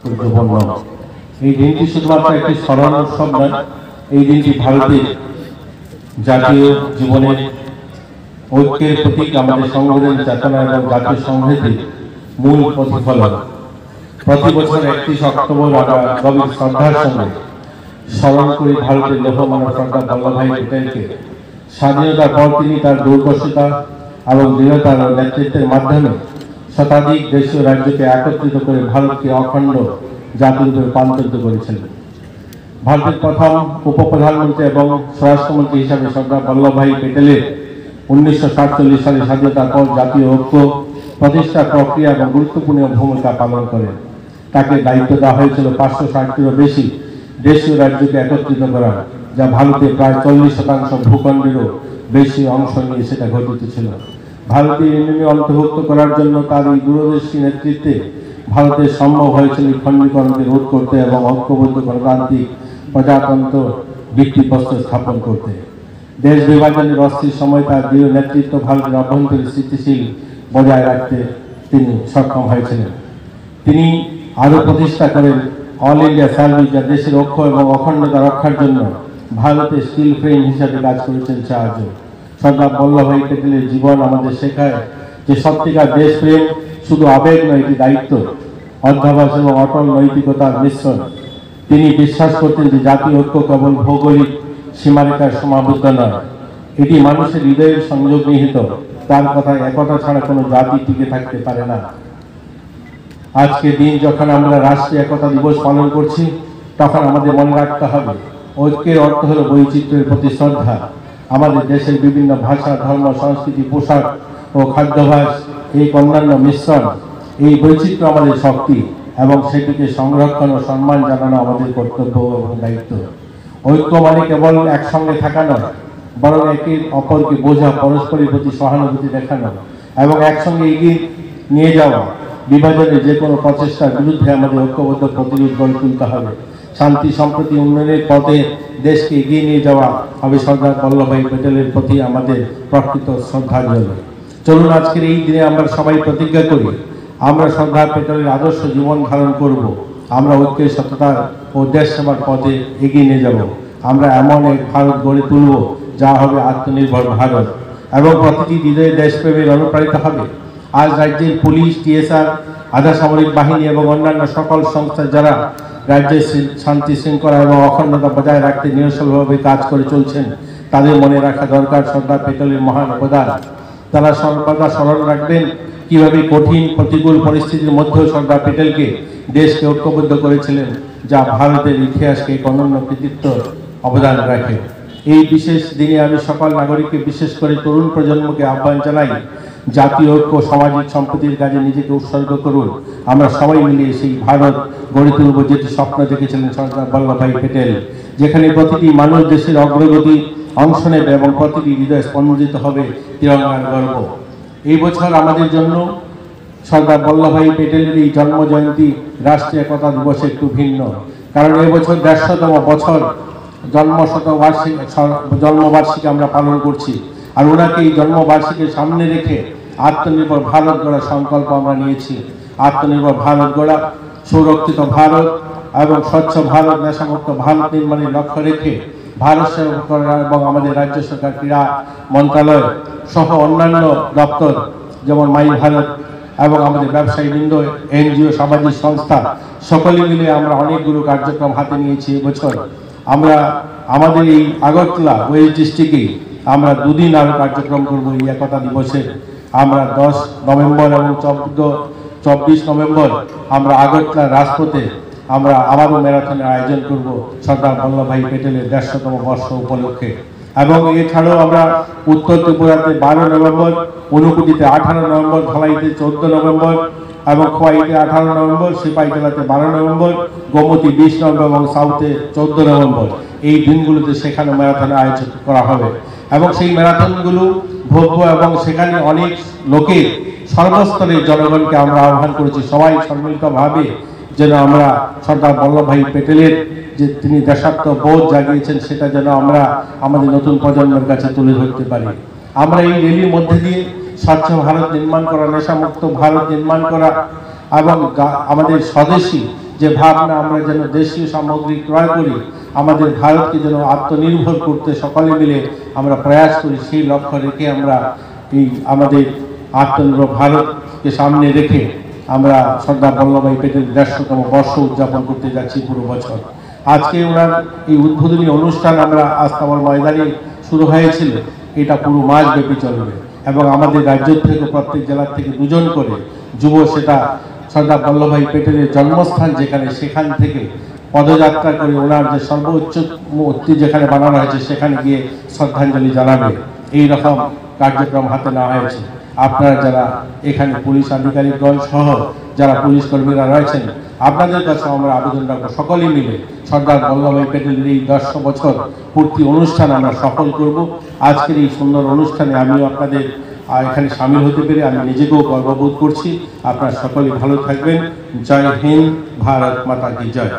তাৎপর্যপূর্ণ। এই দিনটি শুধুমাত্র একটি স্মরণ উৎসব নয়, এই দিনটি ভারতের জাতীয় জীবনের ঐক্যের প্রতীক, আমাদের সংবিধান চেতনা এবং জাতীয় সংহতির মূল প্রতিফলন। প্রতি বছর 31 অক্টোবর আমরা গভীর শ্রদ্ধার সঙ্গে স্মরণ করি ভারতের লৌহমানব সর্দার বল্লভভাই প্যাটেলকে। স্বাধীনতার পর তিনি তার দূরদর্শিতা এবং দৃঢ়তার নেতৃত্বের মাধ্যমে শতাধিক দেশীয় রাজ্যকে একত্রিত করে ভারতকে অখণ্ড জাতিরূপে রূপান্তরিত করেছিলেন। ভারতের প্রথম উপপ্রধানমন্ত্রী এবং স্বরাষ্ট্রমন্ত্রী হিসাবে সর্দার বল্লভভাই প্যাটেলের 1947 সালে স্বাধীনতার পর জাতীয় ঐক্য প্রতিষ্ঠা প্রক্রিয়া এবং গুরুত্বপূর্ণ ভূমিকা পালন করেন। তাকে দায়িত্ব দেওয়া হয়েছিল 560টিরও বেশি দেশীয় রাজ্যকে একত্রিত করা, যা ভারতে প্রায় 40% ভূখণ্ডেরও বেশি অংশ নিয়ে সেটা ঘটিত ছিল। ভারতীয় ইউনিয়নে অন্তর্ভুক্ত করার জন্য তার এই দূরদর্শী নেতৃত্বে ভারতের সম্ভব হয়েছিল খণ্ডীকরণকে রোধ করতে এবং ঐক্যবদ্ধ গণতান্ত্রিক প্রজাতন্ত্র ভিত্তিপ্রস্তর স্থাপন করতে। দেশ বিভাজনের অস্থির সময় তার দৃঢ় নেতৃত্ব ভারতের অভ্যন্তরীণ স্থিতিশীল বজায় রাখতে তিনি সক্ষম হয়েছিলেন। তিনি আরও প্রতিষ্ঠা করেন অল ইন্ডিয়া সার্ভিস, যা দেশের ঐক্য এবং অখণ্ডতা রক্ষার জন্য ভারতের স্টিল ফ্রেম হিসাবে কাজ করেছেন সাহায্য। সর্দার বল্লভভাই প্যাটেলের জীবন আমাদের শেখায় যে সত্যিকার দেশপ্রেম শুধু আবেগ নয়, এটি দায়িত্ব, অধ্যাবসায় এবং অটল নৈতিকতার মিশ্রণ। তিনি বিশ্বাস করতেন যে জাতীয় ঐক্য কেবল ভৌগোলিক সীমারেখার সীমাবদ্ধ নয়, এটি মানুষের হৃদয়ের সংযোগ নিহিত। তার কথায় একতা ছাড়া কোনো জাতি টিকে থাকতে পারে না। আজকে দিন যখন আমরা রাষ্ট্রীয় একতা দিবস পালন করছি, তখন আমাদের মনে রাখতে হবে ঐক্যের অর্থ হলো বৈচিত্র্যের প্রতি শ্রদ্ধা। আমাদের দেশের বিভিন্ন ভাষা, ধর্ম, সংস্কৃতি, পোশাক ও খাদ্যাভ্যাস, এই অন্যান্য মিশ্রণ, এই বৈচিত্র্য আমাদের শক্তি এবং সেটিকে সংরক্ষণ ও সম্মান জানানো আমাদের কর্তব্য এবং দায়িত্ব। ঐক্য মানে কেবল একসঙ্গে থাকা নয়, বরং একে অপরকে বোঝা, পরস্পরের প্রতি সহানুভূতি দেখানো এবং একসঙ্গে এগিয়ে নিয়ে যাওয়া। বিভাজনের যে কোনো প্রচেষ্টার বিরুদ্ধে আমাদের ঐক্যবদ্ধ প্রতিরোধ গড়ে তুলতে হবে। শান্তি, সম্প্রতি, উন্নয়নের পথে দেশকে এগিয়ে নিয়ে যাওয়া হবে সর্দার বল্লভভাই প্যাটেলের প্রতি আমাদের প্রকৃত শ্রদ্ধাঞ্জলি। চলুন আজকের এই দিনে আমরা সবাই প্রতিজ্ঞা করি, আমরা সর্দার প্যাটেলের আদর্শ জীবন ধারণ করব। আমরা ঐক্যের সততা ও দেশ সেবার পথে এগিয়ে নিয়ে যাব। আমরা এমন এক ভারত গড়ে তুলব যা হবে আত্মনির্ভর ভারত এবং প্রতিটি হৃদয়ে দেশপ্রেমের অনুপ্রাণিত হবে। আজ রাজ্যের পুলিশ, টিএসআর, আধা সামরিক বাহিনী এবং অন্যান্য সকল সংস্থা যারা রাজ্যের শান্তি শৃঙ্খলা এবং অখণ্ডতা বজায় রাখতে নিরসলভাবে কাজ করে চলছেন, তাদের মনে রাখা দরকার সর্দার প্যাটেলের মহান অবদান। তারা সর্বদা স্মরণ রাখবেন কিভাবে কঠিন প্রতিকূল পরিস্থিতির মধ্যেও সর্দার প্যাটেলকে দেশকে ঐক্যবদ্ধ করেছিলেন, যা ভারতের ইতিহাসকে এক অনন্য কৃতিত্ব অবদান রাখে। এই বিশেষ দিনে আমি সকল নাগরিককে, বিশেষ করে তরুণ প্রজন্মকে আহ্বান জানাই, জাতীয় ঐক্য, সামাজিক সম্প্রীতির কাজে নিজেকে উৎসর্গ করুন। আমরা সবাই মিলে সেই ভারত গড়ে তুলব যেটি স্বপ্ন দেখেছিলেন সর্দার বল্লভভাই প্যাটেল, যেখানে প্রতিটি মানুষ দেশের অগ্রগতি অংশ নেবে এবং প্রতিটি হৃদয় স্পন্দিত হবে তিরঙ্গার গর্ব। এই বছর আমাদের জন্য সর্দার বল্লভভাই প্যাটেলের এই জন্ম জয়ন্তী রাষ্ট্রীয় একতা দিবস একটু ভিন্ন, কারণ এবছর 150তম বছর জন্মবার্ষিকী আমরা পালন করছি। আর ওনাকে এই জন্মবার্ষিকীর সামনে রেখে আত্মনির্ভর ভারত গড়ার সংকল্প আমরা নিয়েছি। আত্মনির্ভর ভারত গড়া, সুরক্ষিত ভারত এবং স্বচ্ছ ভারত, নেশামুক্ত ভারত নির্মাণের লক্ষ্য রেখে ভারত সরকার এবং আমাদের রাজ্য সরকার, ক্রীড়া মন্ত্রণালয় সহ অন্যান্য দপ্তর যেমন মাই ভারত এবং আমাদের ব্যবসায়ীবৃন্দ, এনজিও, সামাজিক সংস্থা সকলে মিলে আমরা অনেকগুলো কার্যক্রম হাতে নিয়েছি। এবছর আমরা আমাদের এই আগরতলা ওয়েস্ট ডিস্ট্রিক্টে আমরা 2 দিন আরও কার্যক্রম করব এই একতা দিবসে। আমরা 10 নভেম্বর এবং 24 নভেম্বর আমরা আগরতলা রাজপথে আমরা আবারও ম্যারাথনের আয়োজন করব সর্দার বল্লভভাই প্যাটেলের 150তম বর্ষ উপলক্ষে। এবং এছাড়াও আমরা উত্তর ত্রিপুরাতে 12 নভেম্বর, ঊনকোটিতে 18 নভেম্বর, ধলাইতে 14 নভেম্বর এবং খোয়াইতে 18 নভেম্বর, সিপাহীজলাতে 12 নভেম্বর, গোমতী 20 নভেম্বর এবং সাউথে 14 নভেম্বর এই দিনগুলোতে সেখানে ম্যারাথনের আয়োজন করা হবে। এবং সেই ম্যারাথনগুলো ভব্য এবং সেখানে অনেক লোকের, সর্বস্তরের জনগণকে আমরা আহ্বান করেছি সবাই সম্মিলিতভাবে যেন আমরা সর্দার বল্লভভাই প্যাটেলের যে তিনি দেশাত্মবোধ জাগিয়েছেন সেটা যেন আমরা আমাদের নতুন প্রজন্মের কাছে তুলে ধরতে পারি। আমরা এই র্যালির মধ্যে দিয়ে স্বচ্ছ ভারত নির্মাণ করা, নেশামুক্ত ভারত নির্মাণ করা এবং আমাদের স্বদেশী যে ভাবনা আমরা যেন দেশীয় সামগ্রী ক্রয় করি, আমাদের ভারতকে যেন আত্মনির্ভর করতে সকলে মিলে আমরা প্রয়াস করি, সেই লক্ষ্য রেখে আমরা এই আমাদের আত্মনির্ভর ভারতকে সামনে রেখে আমরা সর্দার বল্লভভাই প্যাটেল 150তম বর্ষ উদযাপন করতে যাচ্ছি পুরো বছর। আজকে ওনার এই উদ্বোধনী অনুষ্ঠান আমরা আস্তাবল ময়দানে শুরু হয়েছিল, এটা পুরো মাস ব্যাপী চলবে এবং আমাদের রাজ্য থেকে প্রত্যেক জেলা থেকে 2 জন করে যুব, সেটা সর্দার বল্লভভাই প্যাটেলের জন্মস্থান যেখানে, সেখান থেকে পদযাত্রা করে ওনার যে সর্বোচ্চ মূর্তি যেখানে বানানো হয়েছে সেখানে গিয়ে শ্রদ্ধাঞ্জলি জানাবে। এই রকম কার্যক্রম হাতে নেওয়া হয়েছে। আপনারা যারা এখানে পুলিশ আধিকারিকগণ সহ যারা পুলিশ কর্মীরা রয়েছেন, আপনাদের কাছে আমরা আবেদন রাখবো, সকলে মিলে সর্দার বল্লভভাই প্যাটেলের এই 100 বছর পূর্তি অনুষ্ঠান আমরা সফল করব। আজকের এই সুন্দর অনুষ্ঠানে আমিও আপনাদের এখানে সামিল হতে পেরে আমি নিজেকেও গর্ববোধ করছি। আপনারা সকলে ভালো থাকবেন। জয় হিন্দ, ভারত মাতা কি জয়।